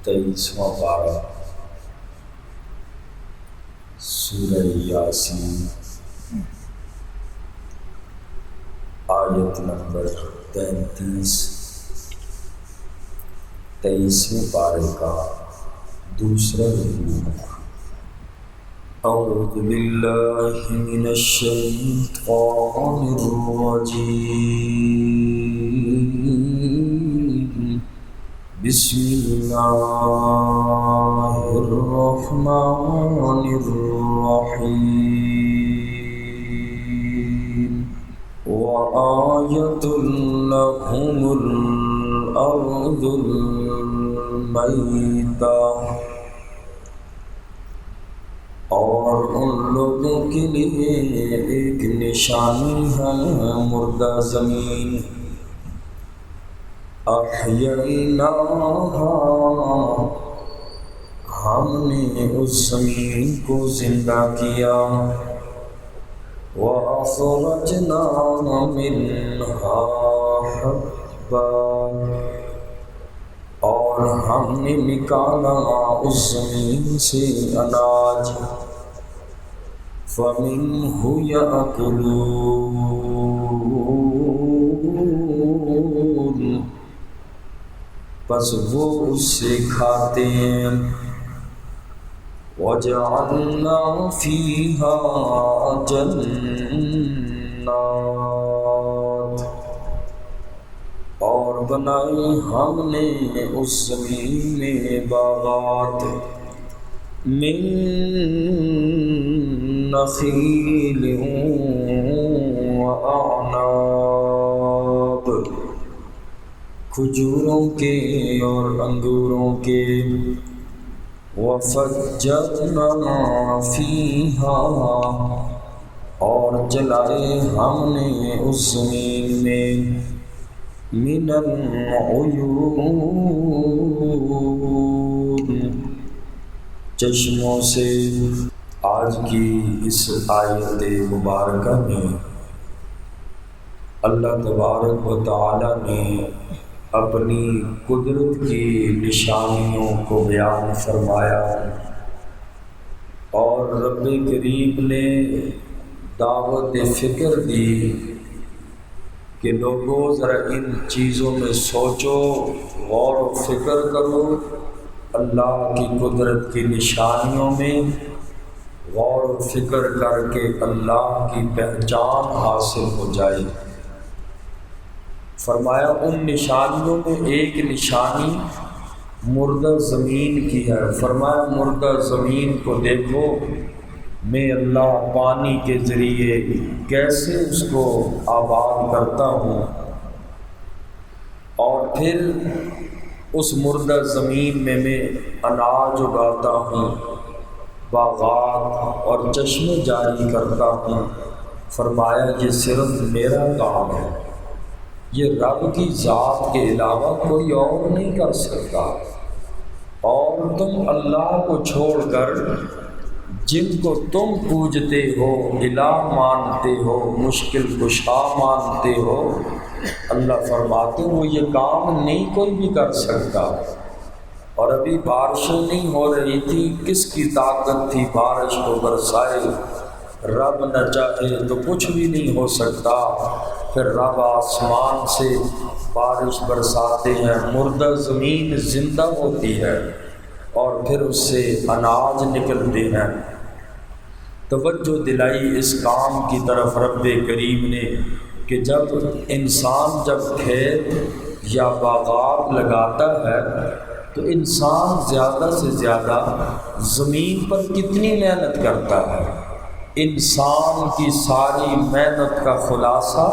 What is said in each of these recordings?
23واں پارہ سورہ یاسین آیت نمبر 33، 23ویں پارے کا دوسرا رکوع۔ اعوذ باللہ من الشیطان الرجیم، بسم اللہ الرحمن الرحیم۔ وآیۃ لہم الارض المیتہ، اور ان لوگوں کے لیے ایک نشانی ہے مردہ زمین۔ احییناہا، ہم نے اس زمین کو زندہ کیا۔ وَأَخْرَجْنَا مِنْهَا حَبًّا، اور ہم نے نکالا اس زمین سے اناج۔ فَمِنْهُ يَأْكُلُونَ، پس وہ اس سے کھاتے ہیں۔ وَجَعَلْنَا فِيهَا جَنَّاتٍ، اور بنائے ہم نے اس زمین میں باغات۔ من نخیل وَأَعْنَابٍ، کھجوروں کے اور انگوروں کے۔ وَفَجَّرْنَا فِيهَا، اور جلائے ہم نے اس زمین میں من العیون، چشموں سے۔ آج کی اس آیت مبارکہ میں اللہ تبارک و تعالی نے اپنی قدرت کی نشانیوں کو بیان فرمایا، اور رب کریم نے دعوت فکر دی کہ لوگوں ذرا ان چیزوں میں سوچو، غور و فکر کرو، اللہ کی قدرت کی نشانیوں میں غور و فکر کر کے اللہ کی پہچان حاصل ہو جائے۔ فرمایا ان نشانیوں میں ایک نشانی مردہ زمین کی ہے۔ فرمایا مردہ زمین کو دیکھو، میں اللہ پانی کے ذریعے کیسے اس کو آباد کرتا ہوں، اور پھر اس مردہ زمین میں اناج اگاتا ہوں، باغات اور چشمے جاری کرتا ہوں۔ فرمایا یہ صرف میرا کام ہے، یہ رب کی ذات کے علاوہ کوئی اور نہیں کر سکتا۔ اور تم اللہ کو چھوڑ کر جن کو تم پوجتے ہو، الہ مانتے ہو، مشکل کشا مانتے ہو، اللہ فرماتے وہ یہ کام نہیں کوئی بھی کر سکتا۔ اور ابھی بارشیں نہیں ہو رہی تھی، کس کی طاقت تھی بارش کو برسائے؟ رب نہ چاہے تو کچھ بھی نہیں ہو سکتا۔ پھر رب آسمان سے بارش برساتے ہیں، مردہ زمین زندہ ہوتی ہے، اور پھر اس سے اناج نکلتے ہیں۔ توجہ دلائی اس کام کی طرف رب کریم نے کہ جب انسان کھیت یا باغات لگاتا ہے تو انسان زیادہ سے زیادہ زمین پر کتنی محنت کرتا ہے؟ انسان کی ساری محنت کا خلاصہ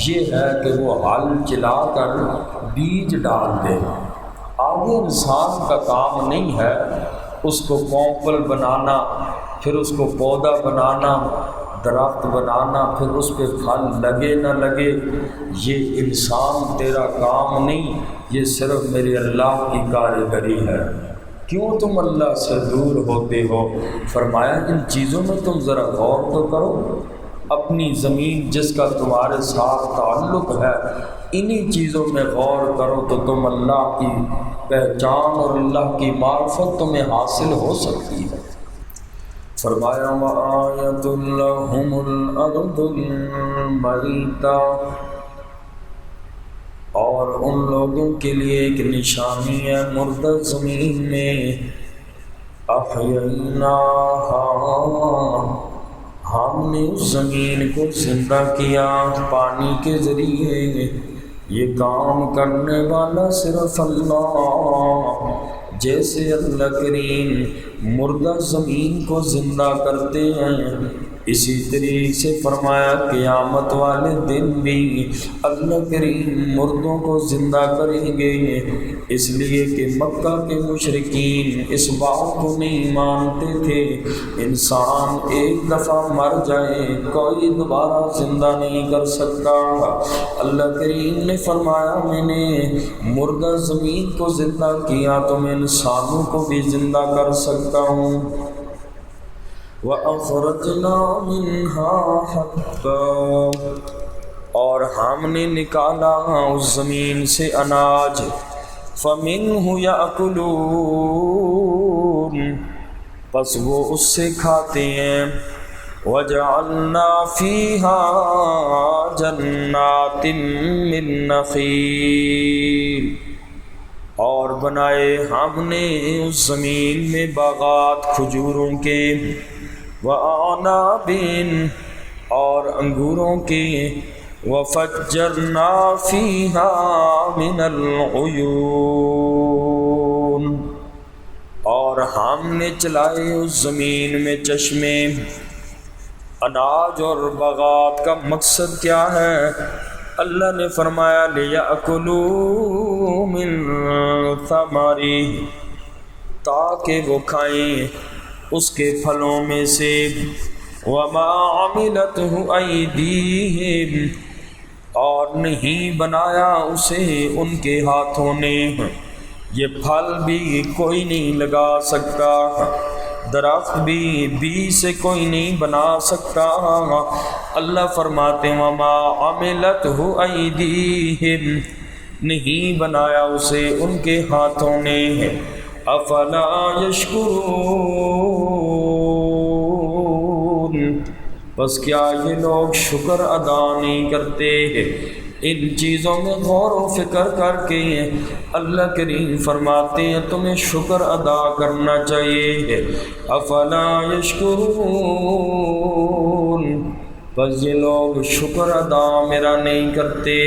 یہ ہے کہ وہ ہل چلا کر بیج ڈال دے۔ آگے انسان کا کام نہیں ہے اس کو پونپل بنانا، پھر اس کو پودا بنانا، درخت بنانا، پھر اس پہ پھل لگے نہ لگے، یہ انسان تیرا کام نہیں، یہ صرف میرے اللہ کی کاریگری ہے۔ کیوں تم اللہ سے دور ہوتے ہو؟ فرمایا ان چیزوں میں تم ذرا غور تو کرو۔ اپنی زمین جس کا تمہارے ساتھ تعلق ہے، انہی چیزوں میں غور کرو تو تم اللہ کی پہچان اور اللہ کی معرفت تمہیں حاصل ہو سکتی ہے۔ فرمایا وَآیَةٌ لَهُمُ الْأَرْضُ الْمَيْتَةُ، اور ان لوگوں کے لیے ایک نشانی ہے مردہ زمین میں، احییناہا، ہم نے اس زمین کو زندہ کیا پانی کے ذریعے۔ یہ کام کرنے والا صرف اللہ، جیسے اللہ کریم مردہ زمین کو زندہ کرتے ہیں، اسی طریقے سے فرمایا قیامت والے دن بھی اللہ کریم مردوں کو زندہ کریں گے، اس لیے کہ مکہ کے مشرکین اس بات کو نہیں مانتے تھے انسان ایک دفعہ مر جائے کوئی دوبارہ زندہ نہیں کر سکتا۔ اللہ کریم نے فرمایا میں نے مردہ زمین کو زندہ کیا تو میں انسانوں کو بھی زندہ کر سکتا ہوں۔ وَأَخْرَجْنَا مِنْهَا حَبًّا، اور ہم نے نکالا اس زمین سے اناج، فَمِنْهُ يَأْكُلُونَ، پس وہ اس سے کھاتے ہیں۔ وَجَعَلْنَا فِيهَا جَنَّاتٍ مِّن نَخِيلٍ، اور بنائے ہم نے اس زمین میں باغات کھجوروں کے، وَأَعْنَابٍ، اور انگوروں کے، وَفَجَّرْنَا فِيهَا مِنَ الْعُيُونِ، اور ہم نے چلائے اس زمین میں چشمے۔ اناج اور باغات کا مقصد کیا ہے؟ اللہ نے فرمایا لِيَأْكُلُوا مِن ثَمَرِهِ، تاکہ وہ کھائیں اس کے پھلوں میں سے، وَمَا عَمِلَتْهُ أَيْدِيهِمْ، اور نہیں بنایا اسے ان کے ہاتھوں نے۔ یہ پھل بھی کوئی نہیں لگا سکتا، درخت بھی بیج سے کوئی نہیں بنا سکتا۔ اللہ فرماتے ہیں وَمَا عَمِلَتْهُ أَيْدِيهِمْ، نہیں بنایا اسے ان کے ہاتھوں نے۔ أَفَلَا يَشْكُرُونَ، بس کیا یہ لوگ شکر ادا نہیں کرتے؟ ان چیزوں میں غور و فکر کر کے اللہ کریم فرماتے ہیں تمہیں شکر ادا کرنا چاہیے۔ افلا یشکرون، بس یہ لوگ شکر ادا میرا نہیں کرتے۔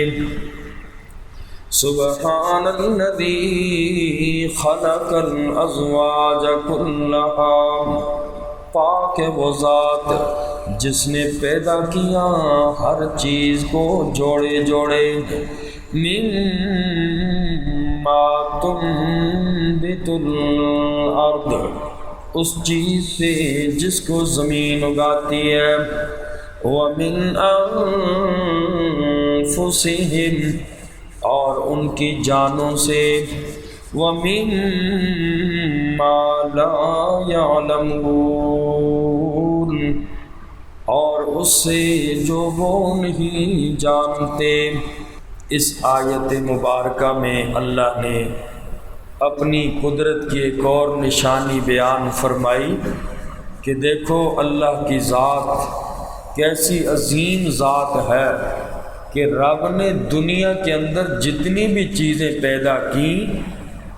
سبحان الذی خلق الازواج کلھا، پاک ہے وہ ذات جس نے پیدا کیا ہر چیز کو جوڑے جوڑے۔ مما تنبت الارض، اس چیز سے جس کو زمین اگاتی ہے۔ ومن انفسہم، اور ان کی جانوں سے۔ ومما لا يعلمون، اور اس سے جو وہ نہیں جانتے۔ اس آیت مبارکہ میں اللہ نے اپنی قدرت کی ایک اور نشانی بیان فرمائی کہ دیکھو اللہ کی ذات کیسی عظیم ذات ہے کہ رب نے دنیا کے اندر جتنی بھی چیزیں پیدا کی،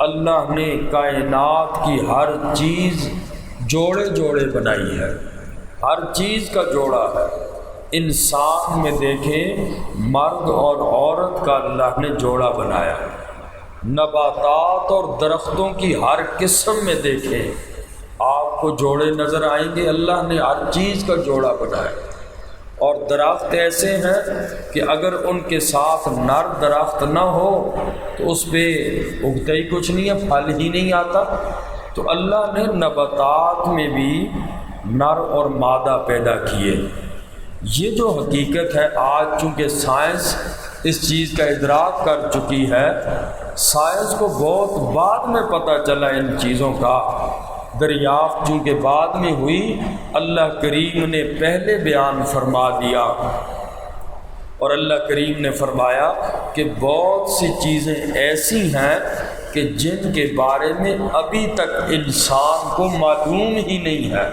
اللہ نے کائنات کی ہر چیز جوڑے جوڑے بنائی ہے، ہر چیز کا جوڑا ہے۔ انسان میں دیکھیں مرد اور عورت کا اللہ نے جوڑا بنایا، نباتات اور درختوں کی ہر قسم میں دیکھیں آپ کو جوڑے نظر آئیں گے، اللہ نے ہر چیز کا جوڑا بنایا۔ اور درخت ایسے ہیں کہ اگر ان کے ساتھ نر درخت نہ ہو تو اس پہ اگتا ہی کچھ نہیں ہے، پھل ہی نہیں آتا۔ تو اللہ نے نباتات میں بھی نر اور مادہ پیدا کیے۔ یہ جو حقیقت ہے آج چونکہ سائنس اس چیز کا ادراک کر چکی ہے، سائنس کو بہت بعد میں پتہ چلا ان چیزوں کا، دریافت چونکہ بعد میں ہوئی، اللہ کریم نے پہلے بیان فرما دیا، اور اللہ کریم نے فرمایا کہ بہت سی چیزیں ایسی ہیں کہ جن کے بارے میں ابھی تک انسان کو معلوم ہی نہیں ہے۔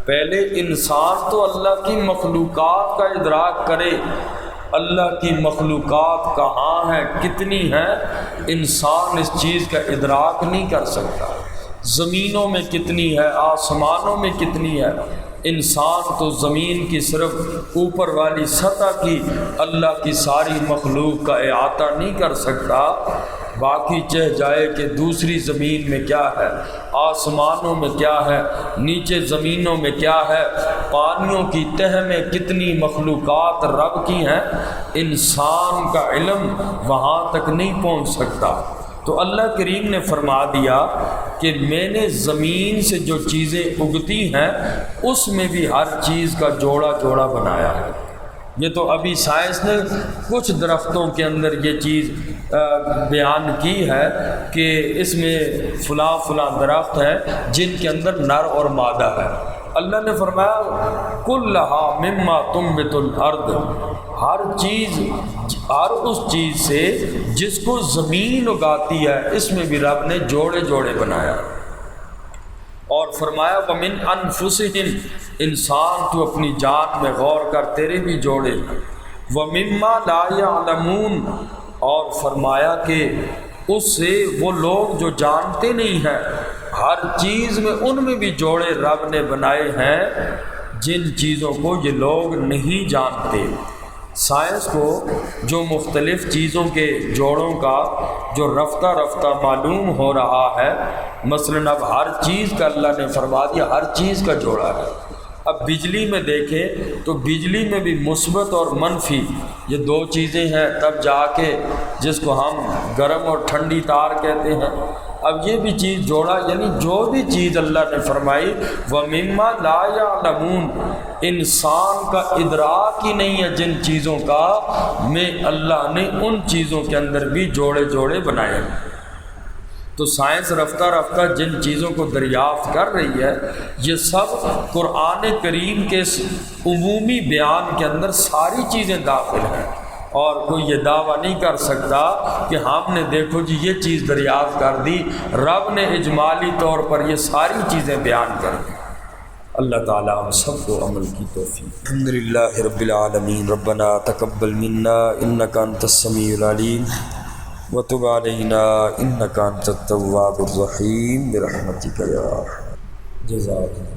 پہلے انسان تو اللہ کی مخلوقات کا ادراک کرے، اللہ کی مخلوقات کہاں ہیں، کتنی ہیں، انسان اس چیز کا ادراک نہیں کر سکتا۔ زمینوں میں کتنی ہے، آسمانوں میں کتنی ہے، انسان تو زمین کی صرف اوپر والی سطح کی اللہ کی ساری مخلوق کا احاطہ نہیں کر سکتا، باقی چہ جائے کہ دوسری زمین میں کیا ہے، آسمانوں میں کیا ہے، نیچے زمینوں میں کیا ہے، پانیوں کی تہ میں کتنی مخلوقات رب کی ہیں، انسان کا علم وہاں تک نہیں پہنچ سکتا۔ تو اللہ کریم نے فرما دیا کہ میں نے زمین سے جو چیزیں اگتی ہیں اس میں بھی ہر چیز کا جوڑا جوڑا بنایا ہے۔ یہ تو ابھی سائنس نے کچھ درختوں کے اندر یہ چیز بیان کی ہے کہ اس میں فلاں فلاں درخت ہیں جن کے اندر نر اور مادہ ہے۔ اللہ نے فرمایا کلھا مما تنبت الارض، ہر چیز، ہر اس چیز سے جس کو زمین اگاتی ہے اس میں بھی رب نے جوڑے جوڑے بنایا، اور فرمایا ومن انفسہم، انسان تو اپنی جان میں غور کر، تیرے بھی جوڑے، ومما لا یعلمون، اور فرمایا کہ اس سے وہ لوگ جو جانتے نہیں ہیں، ہر چیز میں ان میں بھی جوڑے رب نے بنائے ہیں جن چیزوں کو یہ لوگ نہیں جانتے۔ سائنس کو جو مختلف چیزوں کے جوڑوں کا جو رفتہ رفتہ معلوم ہو رہا ہے، مثلاً اب ہر چیز کا اللہ نے فرما دیا ہر چیز کا جوڑا ہے۔ اب بجلی میں دیکھیں تو بجلی میں بھی مثبت اور منفی یہ دو چیزیں ہیں، تب جا کے جس کو ہم گرم اور ٹھنڈی تار کہتے ہیں، اب یہ بھی چیز جوڑا، یعنی جو بھی چیز اللہ نے فرمائی وَمِمَّا لَا يَعْلَمُونَ، انسان کا ادراک ہی نہیں ہے جن چیزوں کا، میں اللہ نے ان چیزوں کے اندر بھی جوڑے جوڑے بنائے۔ تو سائنس رفتہ رفتہ جن چیزوں کو دریافت کر رہی ہے یہ سب قرآن کریم کے عمومی بیان کے اندر ساری چیزیں داخل ہیں، اور کوئی یہ دعویٰ نہیں کر سکتا کہ ہم نے دیکھو جی یہ چیز دریافت کر دی، رب نے اجمالی طور پر یہ ساری چیزیں بیان کر دی۔ اللہ تعالیٰ ہم سب کو عمل کی توفیق۔ الحمدللہ رب العالمین، ربنا تقبل منا انک انت السمیع العلیم وتب علینا انک انت التواب الرحیم برحمتک یا جزاک اللہ۔